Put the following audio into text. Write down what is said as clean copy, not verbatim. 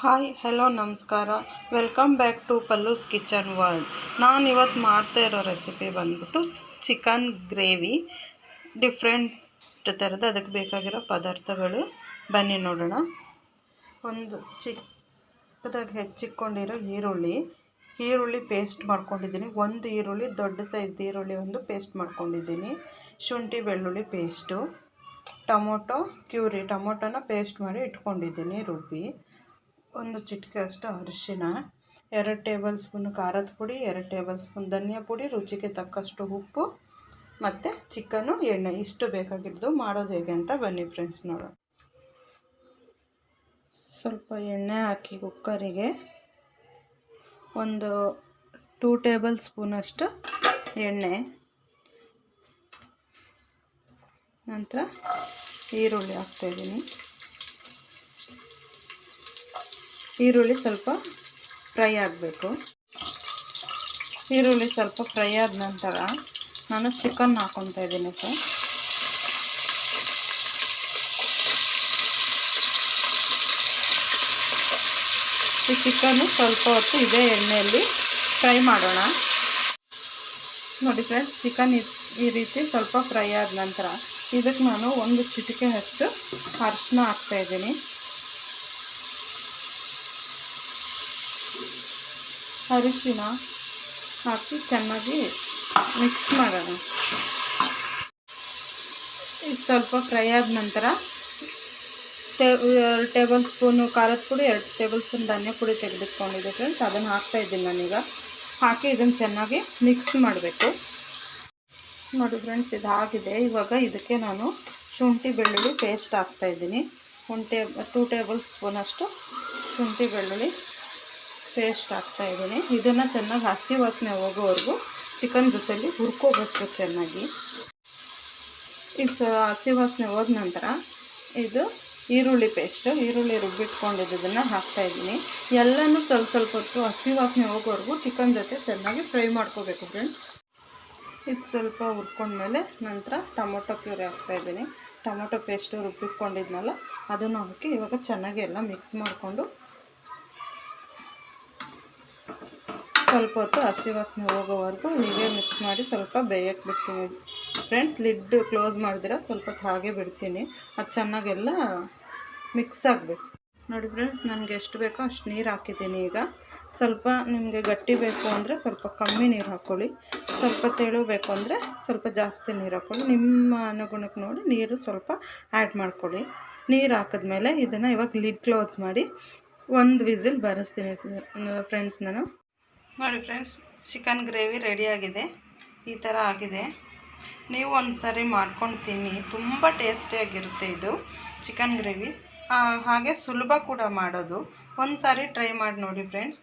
Hi hello ನಮಸ್ಕಾರ, welcome back to Pallu's kitchen world. ನಾನು ಇವತ್ತು ಮಾಡ್ತಾ ಇರೋ ರೆಸಿಪಿ ಬಂದ್ಬಿಟ್ಟು ಚಿಕನ್ ಗ್ರೇವಿ, ಡಿಫ್ರೆಂಟ್ ಥರದ್ದು. ಅದಕ್ಕೆ ಬೇಕಾಗಿರೋ ಪದಾರ್ಥಗಳು ಬನ್ನಿ ನೋಡೋಣ. ಒಂದು ಚಿಕ್ಕದಾಗಿ ಹೆಚ್ಚಿಕೊಂಡಿರೋ ಈರುಳ್ಳಿ ಪೇಸ್ಟ್ ಮಾಡ್ಕೊಂಡಿದ್ದೀನಿ. ಒಂದು ಈರುಳ್ಳಿ, ದೊಡ್ಡ ಸೈಜ್ ಈರುಳ್ಳಿ ಒಂದು ಪೇಸ್ಟ್ ಮಾಡ್ಕೊಂಡಿದ್ದೀನಿ. ಶುಂಠಿ ಬೆಳ್ಳುಳ್ಳಿ ಪೇಸ್ಟು, ಟೊಮೊಟೊನ ಪೇಸ್ಟ್ ಮಾಡಿ ಇಟ್ಕೊಂಡಿದ್ದೀನಿ ರುಬ್ಬಿ. ಒಂದು ಚಿಟಿಕೆ ಅಷ್ಟು ಅರಿಶಿನ, 2 ಟೇಬಲ್ ಸ್ಪೂನ್ ಖಾರದ ಪುಡಿ, 2 ಟೇಬಲ್ ಸ್ಪೂನ್ ಧನಿಯಾ ಪುಡಿ, ರುಚಿಗೆ ತಕ್ಕಷ್ಟು ಉಪ್ಪು ಮತ್ತು ಚಿಕನ್ನು, ಎಣ್ಣೆ. ಇಷ್ಟು ಬೇಕಾಗಿದ್ದು. ಮಾಡೋದು ಹೇಗೆ ಅಂತ ಬನ್ನಿ ಫ್ರೆಂಡ್ಸ್ ನೋಡೋಣ. ಸ್ವಲ್ಪ ಎಣ್ಣೆ ಹಾಕಿ ಕುಕ್ಕರಿಗೆ ಒಂದು 2 ಟೇಬಲ್ ಸ್ಪೂನಷ್ಟು ಎಣ್ಣೆ, ನಂತರ ಈರುಳ್ಳಿ ಹಾಕ್ತಾಯಿದ್ದೀನಿ. ಈರುಳ್ಳಿ ಸ್ವಲ್ಪ ಫ್ರೈ ಆಗಬೇಕು. ಈರುಳ್ಳಿ ಸ್ವಲ್ಪ ಫ್ರೈ ಆದ ನಂತರ ನಾನು ಚಿಕನ್ ಹಾಕ್ಕೊತಾ ಇದ್ದೀನಿ ಸರ್. ಈ ಚಿಕನ್ನು ಸ್ವಲ್ಪ ಹೊತ್ತು ಇದೇ ಎಣ್ಣೆಯಲ್ಲಿ ಫ್ರೈ ಮಾಡೋಣ. ನೋಡಿ ಫ್ರೆಂಡ್ಸ್, ಚಿಕನ್ ಈ ರೀತಿ ಸ್ವಲ್ಪ ಫ್ರೈ ಆದ ನಂತರ ಇದಕ್ಕೆ ನಾನು ಒಂದು ಚಿಟಿಕೆ ಅಷ್ಟು ಅರಿಶಿನ ಹಾಕ್ತಾಯಿದ್ದೀನಿ. ಅರಿಶಿನ ಹಾಕಿ ಚೆನ್ನಾಗಿ ಮಿಕ್ಸ್ ಮಾಡೋಣ. ಇದು ಸ್ವಲ್ಪ ಫ್ರೈ ಆದ ನಂತರ 2 ಟೇಬಲ್ ಸ್ಪೂನು ಖಾರದ ಪುಡಿ, 2 ಟೇಬಲ್ ಸ್ಪೂನ್ ಧನಿಯಾ ಪುಡಿ ತೆಗೆದುಕೊಂಡಿದ್ದೆ ಫ್ರೆಂಡ್ಸ್, ಅದನ್ನು ಹಾಕ್ತಾಯಿದ್ದೀನಿ ನಾನೀಗ. ಹಾಕಿ ಇದನ್ನು ಚೆನ್ನಾಗಿ ಮಿಕ್ಸ್ ಮಾಡಬೇಕು. ನೋಡಿ ಫ್ರೆಂಡ್ಸ್, ಇದಾಗಿದೆ. ಇವಾಗ ಇದಕ್ಕೆ ನಾನು ಶುಂಠಿ ಬೆಳ್ಳುಳ್ಳಿ ಪೇಸ್ಟ್ ಹಾಕ್ತಾಯಿದ್ದೀನಿ. 2 ಟೇಬಲ್ ಸ್ಪೂನಷ್ಟು ಶುಂಠಿ ಬೆಳ್ಳುಳ್ಳಿ ಪೇಸ್ಟ್ ಹಾಕ್ತಾಯಿದ್ದೀನಿ. ಇದನ್ನು ಚೆನ್ನಾಗಿ ಹಸಿ ವಾಸನೆ ಹೋಗೋವರೆಗೂ ಚಿಕನ್ ಜೊತೆಲಿ ಹುರ್ಕೋಬೇಕು ಚೆನ್ನಾಗಿ. ಇದು ಹಸಿ ವಾಸನೆ ಹೋದ ನಂತರ ಇದು ಈರುಳ್ಳಿ ರುಬ್ಬಿಟ್ಕೊಂಡಿದ್ದನ್ನು ಹಾಕ್ತಾಯಿದ್ದೀನಿ. ಎಲ್ಲನೂ ಸ್ವಲ್ಪ ಹೊತ್ತು ಹಸಿ ವಾಸನೆ ಹೋಗೋವರೆಗೂ ಚಿಕನ್ ಜೊತೆ ಚೆನ್ನಾಗಿ ಫ್ರೈ ಮಾಡ್ಕೋಬೇಕು ಫ್ರೆಂಡ್ಸ್. ಇದು ಸ್ವಲ್ಪ ಹುರ್ಕೊಂಡ್ಮೇಲೆ ನಂತರ ಟೊಮೊಟೊ ಪ್ಯೂರಿ ಹಾಕ್ತಾಯಿದ್ದೀನಿ. ಟೊಮೊಟೊ ಪೇಸ್ಟು ರುಬ್ಬಿಟ್ಕೊಂಡಿದ್ನಲ್ಲ ಅದನ್ನು ಹಾಕಿ ಇವಾಗ ಚೆನ್ನಾಗಿ ಎಲ್ಲ ಮಿಕ್ಸ್ ಮಾಡಿಕೊಂಡು ಸ್ವಲ್ಪ ಹೊತ್ತು ಹಸಿ ವಾಸನೆ ಹೋಗೋವರೆಗೂ ಹೀಗೆ ಮಿಕ್ಸ್ ಮಾಡಿ ಸ್ವಲ್ಪ ಬೇಯಕ್ಕೆ ಬಿಡ್ತೀನಿ ಫ್ರೆಂಡ್ಸ್. ಲಿಡ್ ಕ್ಲೋಸ್ ಮಾಡಿದ್ರೆ ಸ್ವಲ್ಪ ಹೊತ್ತು ಹಾಗೆ ಬಿಡ್ತೀನಿ. ಅದು ಚೆನ್ನಾಗೆಲ್ಲ ಮಿಕ್ಸ್ ಆಗಬೇಕು. ನೋಡಿ ಫ್ರೆಂಡ್ಸ್, ನನಗೆ ಎಷ್ಟು ಬೇಕೋ ಅಷ್ಟು ನೀರು ಹಾಕಿದ್ದೀನಿ. ಈಗ ಸ್ವಲ್ಪ ನಿಮಗೆ ಗಟ್ಟಿ ಬೇಕು ಅಂದರೆ ಸ್ವಲ್ಪ ಕಮ್ಮಿ ನೀರು ಹಾಕ್ಕೊಳ್ಳಿ, ಸ್ವಲ್ಪ ತೆಳು ಬೇಕು ಅಂದರೆ ಸ್ವಲ್ಪ ಜಾಸ್ತಿ ನೀರು ಹಾಕ್ಕೊಳ್ಳಿ. ನಿಮ್ಮ ಅನುಗುಣಕ್ಕೆ ನೋಡಿ ನೀರು ಸ್ವಲ್ಪ ಆ್ಯಡ್ ಮಾಡ್ಕೊಳ್ಳಿ. ನೀರು ಹಾಕಿದ್ಮೇಲೆ ಇದನ್ನು ಇವಾಗ ಲಿಡ್ ಕ್ಲೋಸ್ ಮಾಡಿ ಒಂದು ವಿಸಿಲ್ ಬರೆಸ್ತೀನಿ ಫ್ರೆಂಡ್ಸ್. ನಾನು ನೋಡಿ ಫ್ರೆಂಡ್ಸ್, ಚಿಕನ್ ಗ್ರೇವಿ ರೆಡಿಯಾಗಿದೆ. ಈ ಥರ ಆಗಿದೆ. ನೀವು ಒಂದು ಸಾರಿ ಮಾಡ್ಕೊಂಡು ತಿನ್ನಿ, ತುಂಬ ಟೇಸ್ಟಿಯಾಗಿರುತ್ತೆ ಇದು ಚಿಕನ್ ಗ್ರೇವಿ. ಹಾಗೆ ಸುಲಭ ಕೂಡ ಮಾಡೋದು. ಒಂದು ಸಾರಿ ಟ್ರೈ ಮಾಡಿ ನೋಡಿ ಫ್ರೆಂಡ್ಸ್.